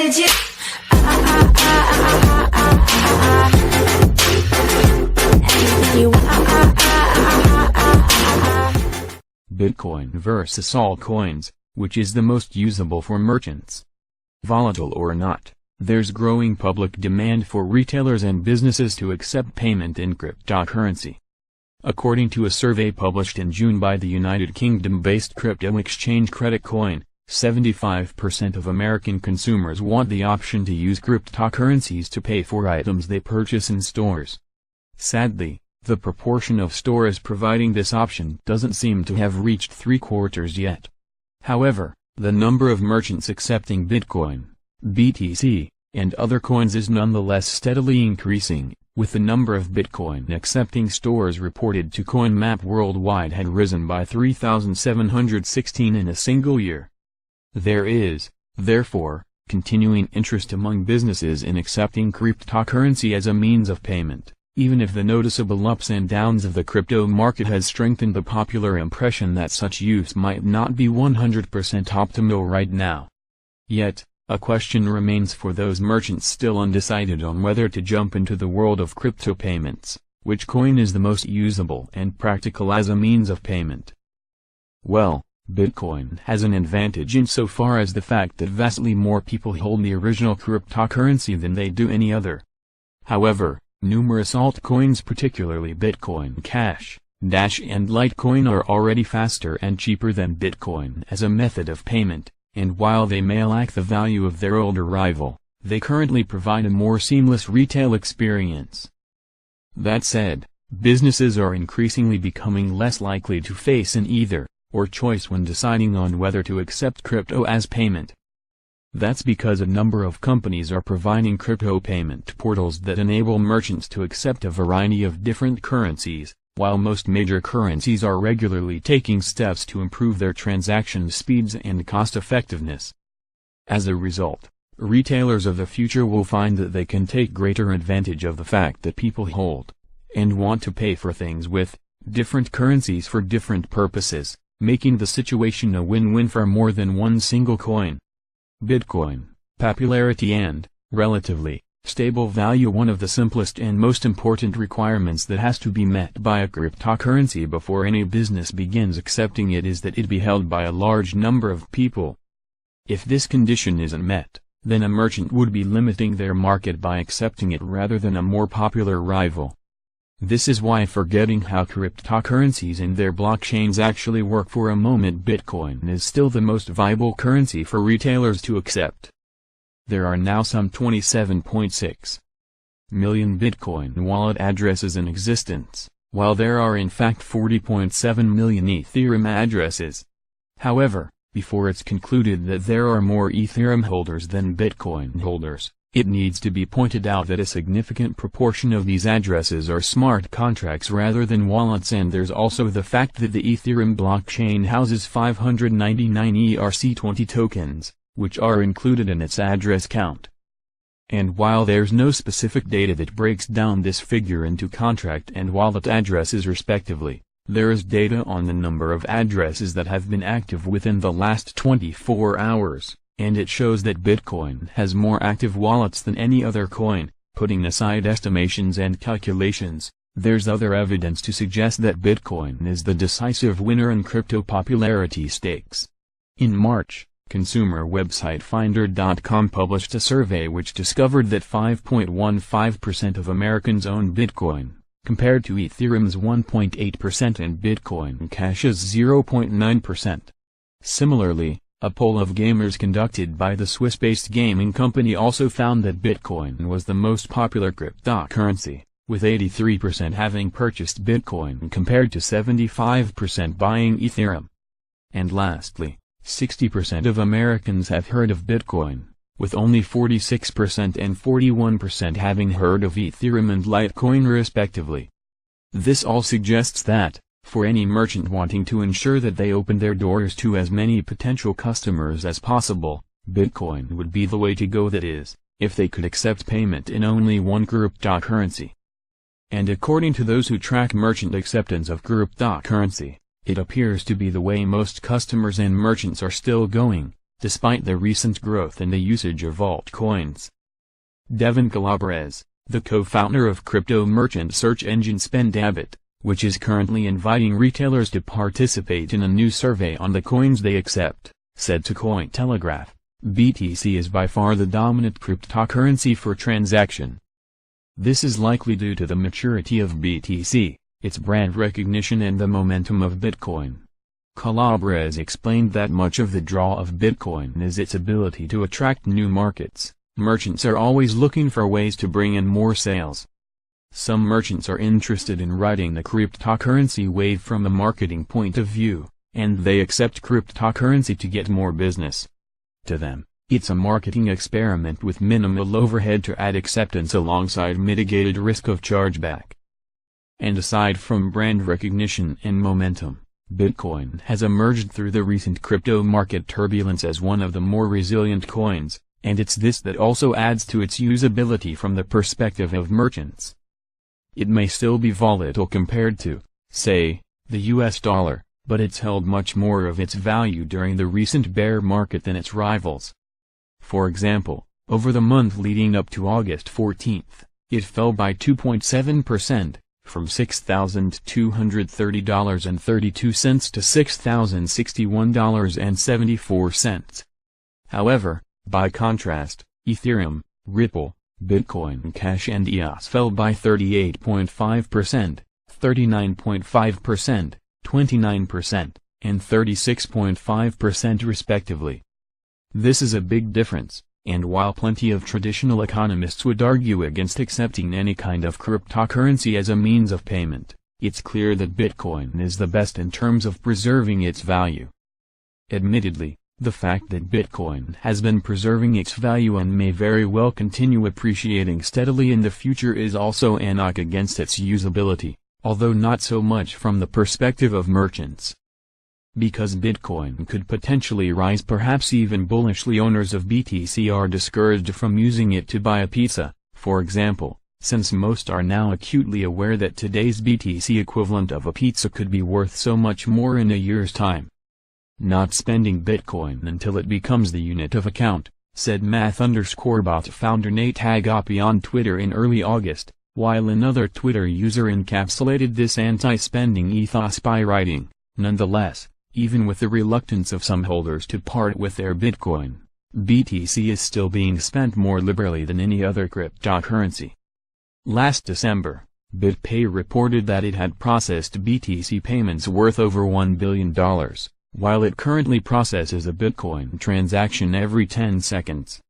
legit. Anything you want. Bitcoin versus altcoins, which is the most usable for merchants? Volatile or not, there's growing public demand for retailers and businesses to accept payment in cryptocurrency. According to a survey published in June by the United Kingdom-based crypto exchange Credit Coin, 75% of American consumers want the option to use cryptocurrencies to pay for items they purchase in stores. Sadly, the proportion of stores providing this option doesn't seem to have reached 3/4 yet. However, the number of merchants accepting Bitcoin, BTC, and other coins is nonetheless steadily increasing, with the number of Bitcoin accepting stores reported to CoinMap worldwide had risen by 3,716 in a single year. There is, therefore, continuing interest among businesses in accepting cryptocurrency as a means of payment, even if the noticeable ups and downs of the crypto market has strengthened the popular impression that such use might not be 100% optimal right now. Yet, a question remains for those merchants still undecided on whether to jump into the world of crypto payments: which coin is the most usable and practical as a means of payment? Well, Bitcoin has an advantage insofar as the fact that vastly more people hold the original cryptocurrency than they do any other. However, numerous altcoins, particularly Bitcoin Cash, Dash and Litecoin, are already faster and cheaper than Bitcoin as a method of payment, and while they may lack the value of their older rival, they currently provide a more seamless retail experience. That said, businesses are increasingly becoming less likely to face an either-or choice when deciding on whether to accept crypto as payment. That's because a number of companies are providing crypto payment portals that enable merchants to accept a variety of different currencies, while most major currencies are regularly taking steps to improve their transaction speeds and cost-effectiveness. As a result, retailers of the future will find that they can take greater advantage of the fact that people hold and want to pay for things with different currencies for different purposes, making the situation a win-win for more than one single coin. Bitcoin, popularity and, relatively, stable value. One of the simplest and most important requirements that has to be met by a cryptocurrency before any business begins accepting it is that it be held by a large number of people. If this condition isn't met, then a merchant would be limiting their market by accepting it rather than a more popular rival. This is why, forgetting how cryptocurrencies and their blockchains actually work for a moment, Bitcoin is still the most viable currency for retailers to accept. There are now some 27.6 million Bitcoin wallet addresses in existence, while there are in fact 40.7 million Ethereum addresses. However, before it's concluded that there are more Ethereum holders than Bitcoin holders, it needs to be pointed out that a significant proportion of these addresses are smart contracts rather than wallets, and there's also the fact that the Ethereum blockchain houses 599 ERC20 tokens, which are included in its address count. And while there's no specific data that breaks down this figure into contract and wallet addresses respectively, there is data on the number of addresses that have been active within the last 24 hours. And it shows that Bitcoin has more active wallets than any other coin. Putting aside estimations and calculations, there's other evidence to suggest that Bitcoin is the decisive winner in crypto popularity stakes. In March, consumer website Finder.com published a survey which discovered that 5.15% of Americans own Bitcoin, compared to Ethereum's 1.8% and Bitcoin Cash's 0.9%. Similarly, a poll of gamers conducted by the Swiss-based gaming company also found that Bitcoin was the most popular cryptocurrency, with 83% having purchased Bitcoin compared to 75% buying Ethereum. And lastly, 60% of Americans have heard of Bitcoin, with only 46% and 41% having heard of Ethereum and Litecoin respectively. This all suggests that, for any merchant wanting to ensure that they open their doors to as many potential customers as possible, Bitcoin would be the way to go, that is, if they could accept payment in only one cryptocurrency. And according to those who track merchant acceptance of cryptocurrency, it appears to be the way most customers and merchants are still going, despite the recent growth in the usage of altcoins. Devin Calabrese, the co-founder of crypto merchant search engine Spendabit, which is currently inviting retailers to participate in a new survey on the coins they accept, said to Cointelegraph, "BTC is by far the dominant cryptocurrency for transaction. This is likely due to the maturity of BTC, its brand recognition and the momentum of Bitcoin." Calabrese explained that much of the draw of Bitcoin is its ability to attract new markets. Merchants are always looking for ways to bring in more sales. Some merchants are interested in riding the cryptocurrency wave from a marketing point of view, and they accept cryptocurrency to get more business. To them, it's a marketing experiment with minimal overhead to add acceptance alongside mitigated risk of chargeback. And aside from brand recognition and momentum, Bitcoin has emerged through the recent crypto market turbulence as one of the more resilient coins, and it's this that also adds to its usability from the perspective of merchants. It may still be volatile compared to, say, the US dollar, but it's held much more of its value during the recent bear market than its rivals. For example, over the month leading up to August 14th, it fell by 2.7%, from $6,230.32 to $6,061.74. However, by contrast, Ethereum, Ripple, Bitcoin Cash and EOS fell by 38.5%, 39.5%, 29%, and 36.5% respectively. This is a big difference, and while plenty of traditional economists would argue against accepting any kind of cryptocurrency as a means of payment, it's clear that Bitcoin is the best in terms of preserving its value. Admittedly, the fact that Bitcoin has been preserving its value and may very well continue appreciating steadily in the future is also a knock against its usability, although not so much from the perspective of merchants. Because Bitcoin could potentially rise, perhaps even bullishly, owners of BTC are discouraged from using it to buy a pizza, for example, since most are now acutely aware that today's BTC equivalent of a pizza could be worth so much more in a year's time. "Not spending Bitcoin until it becomes the unit of account," said Math_bot founder Nate Agapi on Twitter in early August, while another Twitter user encapsulated this anti-spending ethos by writing, "Nonetheless, even with the reluctance of some holders to part with their Bitcoin, BTC is still being spent more liberally than any other cryptocurrency." Last December, BitPay reported that it had processed BTC payments worth over $1 billion. While it currently processes a Bitcoin transaction every 10 seconds.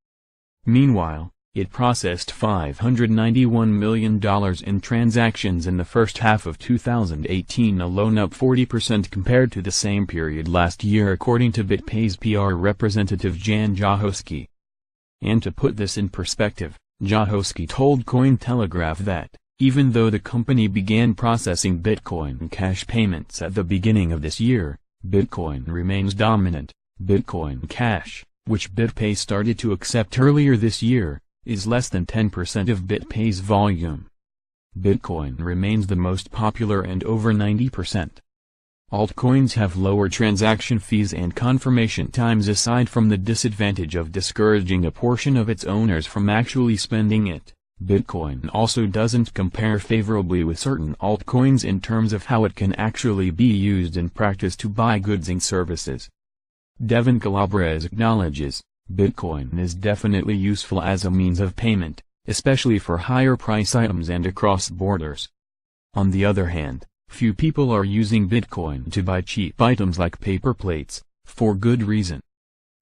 Meanwhile, it processed $591 million in transactions in the first half of 2018 alone, up 40% compared to the same period last year, according to BitPay's PR representative Jan Jahoski. And to put this in perspective, Jahoski told Cointelegraph that, even though the company began processing Bitcoin Cash payments at the beginning of this year, Bitcoin remains dominant. Bitcoin Cash, which BitPay started to accept earlier this year, is less than 10% of BitPay's volume. Bitcoin remains the most popular and over 90%. Altcoins have lower transaction fees and confirmation times. Aside from the disadvantage of discouraging a portion of its owners from actually spending it, Bitcoin also doesn't compare favorably with certain altcoins in terms of how it can actually be used in practice to buy goods and services. Devin Calabrese acknowledges, Bitcoin is definitely useful as a means of payment, especially for higher price items and across borders. On the other hand, few people are using Bitcoin to buy cheap items like paper plates, for good reason.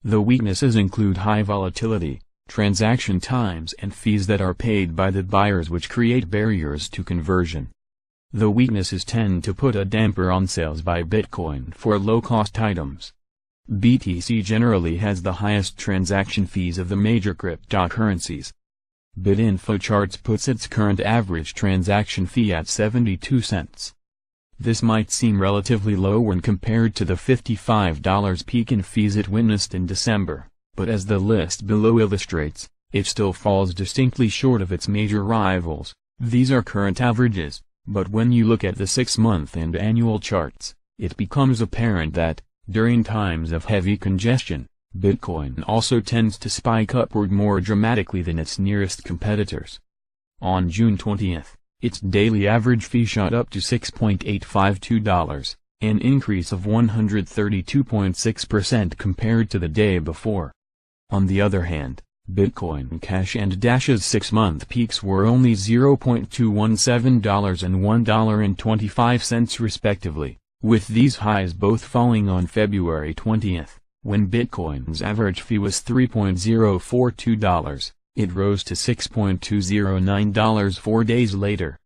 The weaknesses include high volatility, transaction times and fees that are paid by the buyers, which create barriers to conversion. The weaknesses tend to put a damper on sales by Bitcoin for low-cost items. BTC generally has the highest transaction fees of the major cryptocurrencies. BitInfoCharts puts its current average transaction fee at 72 cents. This might seem relatively low when compared to the $55 peak in fees it witnessed in December, but as the list below illustrates, it still falls distinctly short of its major rivals. These are current averages, but when you look at the 6-month and annual charts, it becomes apparent that, during times of heavy congestion, Bitcoin also tends to spike upward more dramatically than its nearest competitors. On June 20th, its daily average fee shot up to $6.852, an increase of 132.6% compared to the day before. On the other hand, Bitcoin Cash and Dash's 6-month peaks were only $0.217 and $1.25 respectively, with these highs both falling on February 20th, when Bitcoin's average fee was $3.042. It rose to $6.209 4 days later.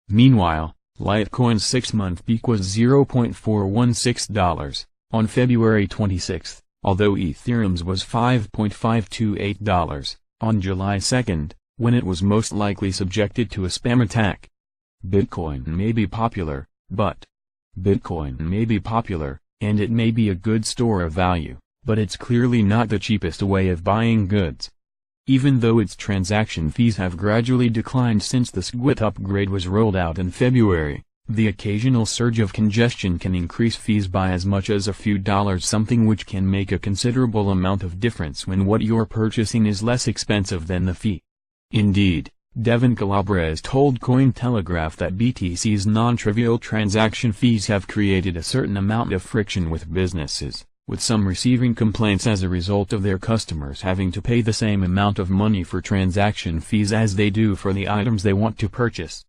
Meanwhile, Litecoin's 6-month peak was $0.416 on February 26, although Ethereum's was $5.528 on July 2, when it was most likely subjected to a spam attack. Bitcoin may be popular, and it may be a good store of value, but it's clearly not the cheapest way of buying goods. Even though its transaction fees have gradually declined since the SGWT upgrade was rolled out in February, the occasional surge of congestion can increase fees by as much as a few dollars, something which can make a considerable amount of difference when what you're purchasing is less expensive than the fee. Indeed, Devin Calabrese told Cointelegraph that BTC's non-trivial transaction fees have created a certain amount of friction with businesses, with some receiving complaints as a result of their customers having to pay the same amount of money for transaction fees as they do for the items they want to purchase.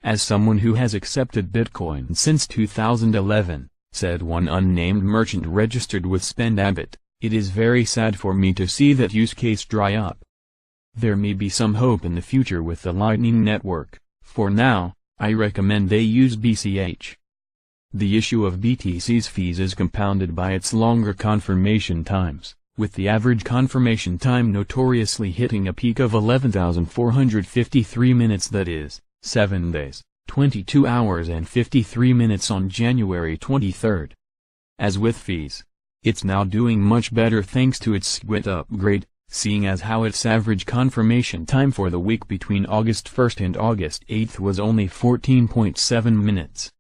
As someone who has accepted Bitcoin since 2011, said one unnamed merchant registered with SpendAbbot, it is very sad for me to see that use case dry up. There may be some hope in the future with the Lightning Network. For now, I recommend they use BCH. The issue of BTC's fees is compounded by its longer confirmation times, with the average confirmation time notoriously hitting a peak of 11,453 minutes, that is, 7 days, 22 hours and 53 minutes on January 23. As with fees, it's now doing much better thanks to its SGWT upgrade, seeing as how its average confirmation time for the week between August 1 and August 8 was only 14.7 minutes.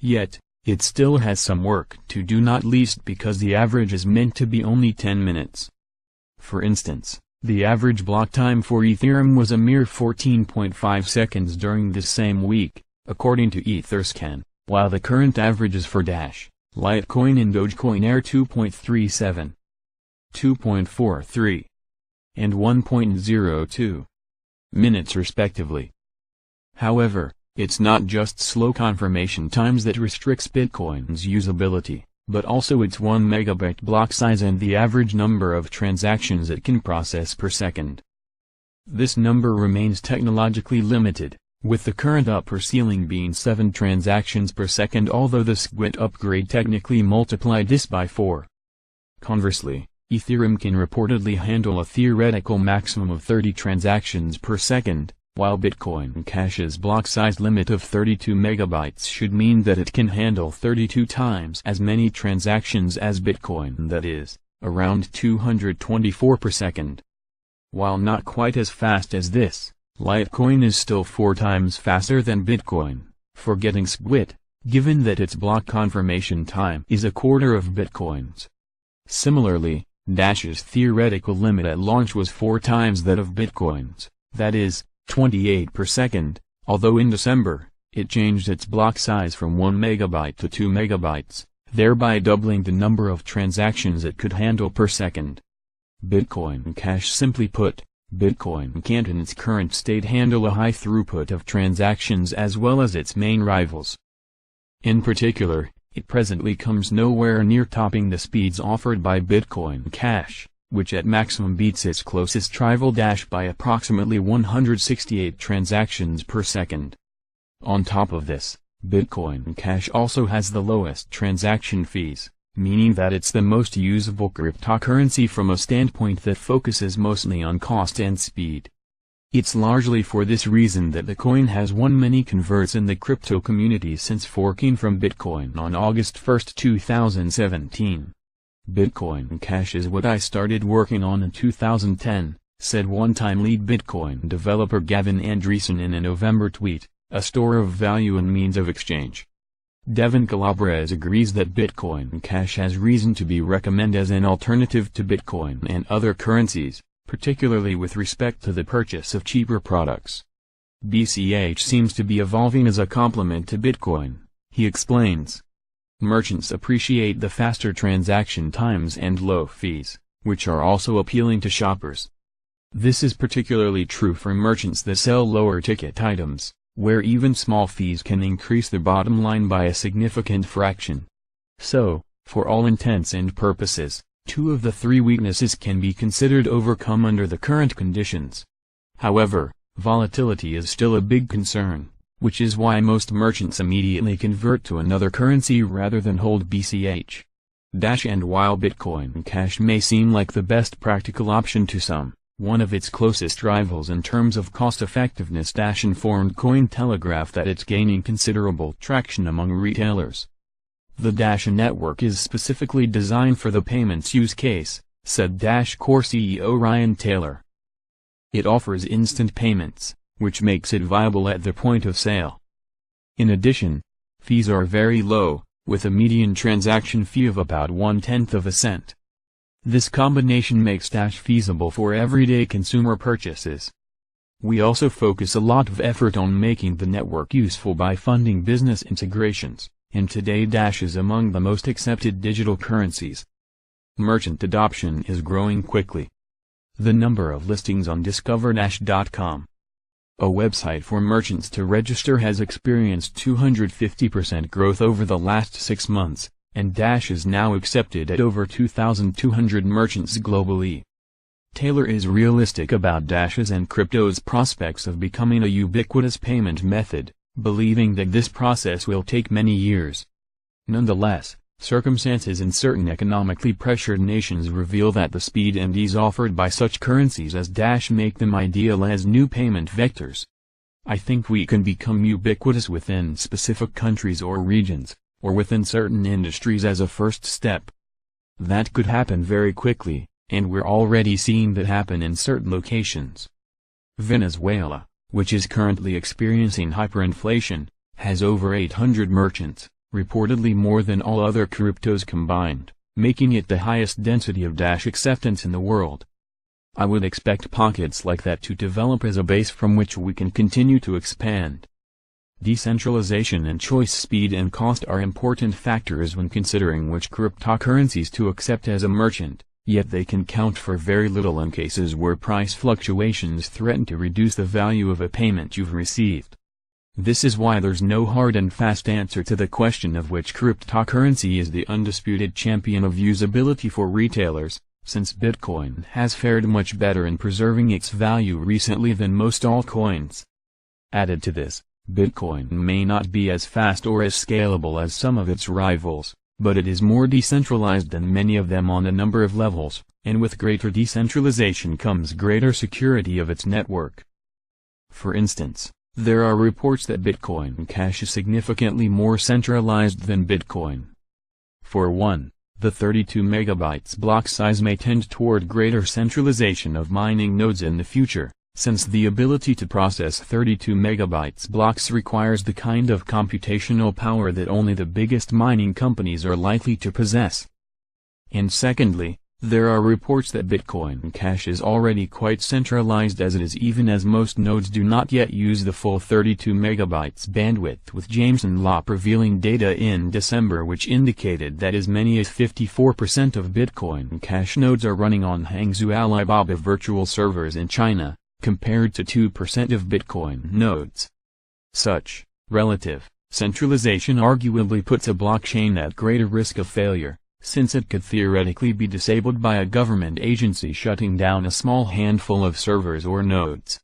Yet, it still has some work to do, not least because the average is meant to be only 10 minutes. For instance, the average block time for Ethereum was a mere 14.5 seconds during this same week, according to Etherscan, while the current averages for Dash, Litecoin and Dogecoin are 2.37, 2.43, and 1.02 minutes respectively. However, it's not just slow confirmation times that restricts Bitcoin's usability, but also its 1 megabyte block size and the average number of transactions it can process per second. This number remains technologically limited, with the current upper ceiling being 7 transactions per second, although the SGWT upgrade technically multiplied this by 4. Conversely, Ethereum can reportedly handle a theoretical maximum of 30 transactions per second, while Bitcoin Cash's block size limit of 32 megabytes should mean that it can handle 32 times as many transactions as Bitcoin, that is, around 224 per second. While not quite as fast as this, Litecoin is still 4 times faster than Bitcoin, for getting SGWT, given that its block confirmation time is a quarter of Bitcoin's. Similarly, Dash's theoretical limit at launch was 4 times that of Bitcoin's, that is, 28 per second, although in December, it changed its block size from 1 megabyte to 2 megabytes, thereby doubling the number of transactions it could handle per second. Bitcoin Cash, simply put, Bitcoin can't in its current state handle a high throughput of transactions as well as its main rivals. In particular, it presently comes nowhere near topping the speeds offered by Bitcoin Cash, which at maximum beats its closest rival Dash by approximately 168 transactions per second. On top of this, Bitcoin Cash also has the lowest transaction fees, meaning that it's the most usable cryptocurrency from a standpoint that focuses mostly on cost and speed. It's largely for this reason that the coin has won many converts in the crypto community since forking from Bitcoin on August 1, 2017. Bitcoin Cash is what I started working on in 2010, said one-time lead Bitcoin developer Gavin Andreessen in a November tweet, a store of value and means of exchange. Devin Calabrese agrees that Bitcoin Cash has reason to be recommended as an alternative to Bitcoin and other currencies, particularly with respect to the purchase of cheaper products. BCH seems to be evolving as a complement to Bitcoin, he explains. Merchants appreciate the faster transaction times and low fees, which are also appealing to shoppers. This is particularly true for merchants that sell lower ticket items, where even small fees can increase the bottom line by a significant fraction. So, for all intents and purposes, two of the three weaknesses can be considered overcome under the current conditions. However, volatility is still a big concern, which is why most merchants immediately convert to another currency rather than hold BCH. And while Bitcoin Cash may seem like the best practical option to some, one of its closest rivals in terms of cost-effectiveness informed Cointelegraph that it's gaining considerable traction among retailers. The network is specifically designed for the payments use case, said Core CEO Ryan Taylor. It offers instant payments, which makes it viable at the point of sale. In addition, fees are very low, with a median transaction fee of about 1/10 of a cent. This combination makes feasible for everyday consumer purchases. We also focus a lot of effort on making the network useful by funding business integrations, and today is among the most accepted digital currencies. Merchant adoption is growing quickly. The number of listings on discover-.com, a website for merchants to register, has experienced 250% growth over the last 6 months, and is now accepted at over 2,200 merchants globally. Taylor is realistic about Dash's and crypto's prospects of becoming a ubiquitous payment method, believing that this process will take many years. Nonetheless, circumstances in certain economically pressured nations reveal that the speed and ease offered by such currencies as Dash make them ideal as new payment vectors. I think we can become ubiquitous within specific countries or regions, or within certain industries as a first step. That could happen very quickly, and we're already seeing that happen in certain locations. Venezuela, which is currently experiencing hyperinflation, has over 800 merchants, reportedly more than all other cryptos combined, making it the highest density of Dash acceptance in the world. I would expect pockets like that to develop as a base from which we can continue to expand. Decentralization and choice, speed and cost are important factors when considering which cryptocurrencies to accept as a merchant, yet they can count for very little in cases where price fluctuations threaten to reduce the value of a payment you've received. This is why there's no hard and fast answer to the question of which cryptocurrency is the undisputed champion of usability for retailers, since Bitcoin has fared much better in preserving its value recently than most altcoins. Added to this, Bitcoin may not be as fast or as scalable as some of its rivals, but it is more decentralized than many of them on a number of levels, and with greater decentralization comes greater security of its network. For instance, there are reports that Bitcoin Cash is significantly more centralized than Bitcoin. For one, the 32 megabytes block size may tend toward greater centralization of mining nodes in the future, since the ability to process 32 megabytes blocks requires the kind of computational power that only the biggest mining companies are likely to possess. And secondly, there are reports that Bitcoin Cash is already quite centralized as it is, even as most nodes do not yet use the full 32 megabytes bandwidth, with Jameson Lopp revealing data in December which indicated that as many as 54% of Bitcoin Cash nodes are running on Hangzhou Alibaba virtual servers in China, compared to 2% of Bitcoin nodes. Such relative centralization arguably puts a blockchain at greater risk of failure, since it could theoretically be disabled by a government agency shutting down a small handful of servers or nodes.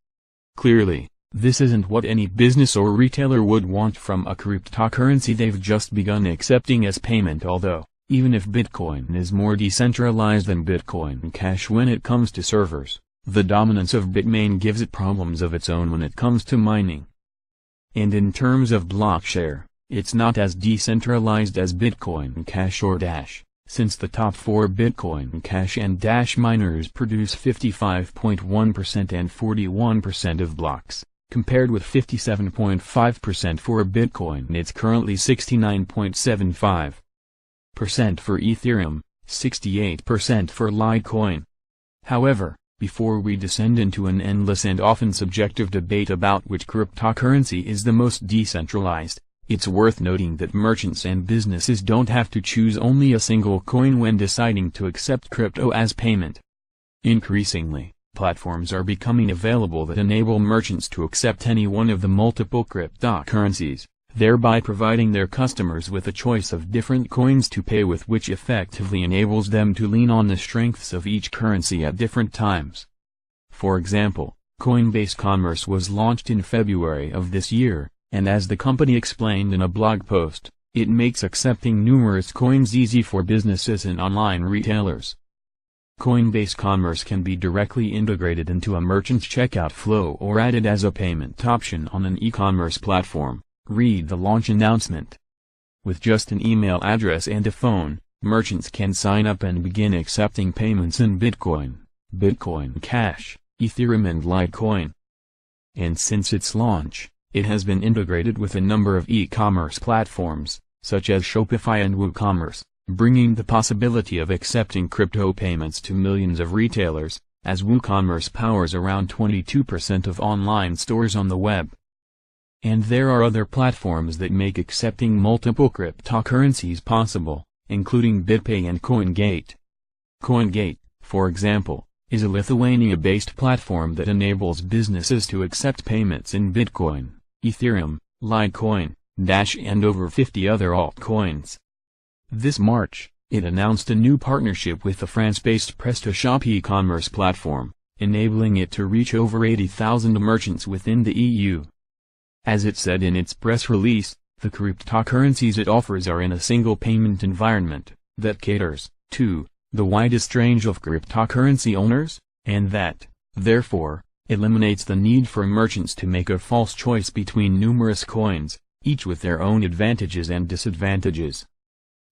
Clearly, this isn't what any business or retailer would want from a cryptocurrency they've just begun accepting as payment, although, even if Bitcoin is more decentralized than Bitcoin Cash when it comes to servers, the dominance of Bitmain gives it problems of its own when it comes to mining. And in terms of block share, it's not as decentralized as Bitcoin Cash or Dash, since the top 4 Bitcoin Cash and Dash miners produce 55.1% and 41% of blocks, compared with 57.5% for Bitcoin. It's currently 69.75% for Ethereum, 68% for Litecoin. However, before we descend into an endless and often subjective debate about which cryptocurrency is the most decentralized, it's worth noting that merchants and businesses don't have to choose only a single coin when deciding to accept crypto as payment. Increasingly, platforms are becoming available that enable merchants to accept any one of the multiple cryptocurrencies, thereby providing their customers with a choice of different coins to pay with, which effectively enables them to lean on the strengths of each currency at different times. For example, Coinbase Commerce was launched in February of this year, and as the company explained in a blog post, it makes accepting numerous coins easy for businesses and online retailers. Coinbase Commerce can be directly integrated into a merchant's checkout flow or added as a payment option on an e-commerce platform. Read the launch announcement. With just an email address and a phone, merchants can sign up and begin accepting payments in Bitcoin, Bitcoin Cash, Ethereum and Litecoin. And since its launch, it has been integrated with a number of e-commerce platforms, such as Shopify and WooCommerce, bringing the possibility of accepting crypto payments to millions of retailers, as WooCommerce powers around 22% of online stores on the web. And there are other platforms that make accepting multiple cryptocurrencies possible, including BitPay and CoinGate. CoinGate, for example, is a Lithuania-based platform that enables businesses to accept payments in Bitcoin, Ethereum, Litecoin, Dash and over 50 other altcoins. This March, it announced a new partnership with the France-based PrestaShop e-commerce platform, enabling it to reach over 80,000 merchants within the EU. As it said in its press release, the cryptocurrencies it offers are in a single payment environment that caters to the widest range of cryptocurrency owners, and that, therefore, eliminates the need for merchants to make a false choice between numerous coins, each with their own advantages and disadvantages.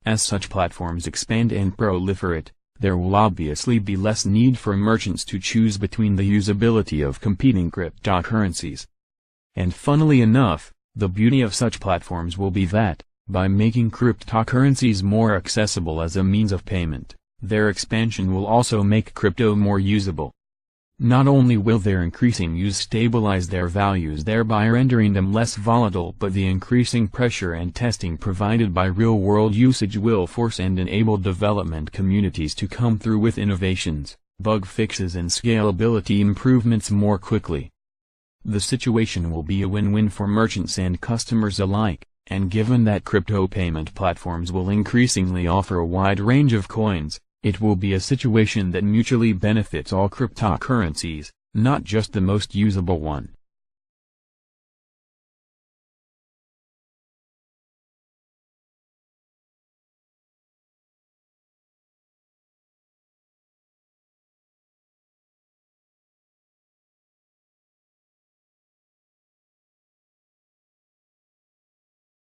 As such platforms expand and proliferate, there will obviously be less need for merchants to choose between the usability of competing cryptocurrencies. And funnily enough, the beauty of such platforms will be that, by making cryptocurrencies more accessible as a means of payment, their expansion will also make crypto more usable. Not only will their increasing use stabilize their values, thereby rendering them less volatile, but the increasing pressure and testing provided by real-world usage will force and enable development communities to come through with innovations, bug fixes and scalability improvements more quickly. The situation will be a win-win for merchants and customers alike, and given that crypto payment platforms will increasingly offer a wide range of coins, it will be a situation that mutually benefits all cryptocurrencies, not just the most usable one.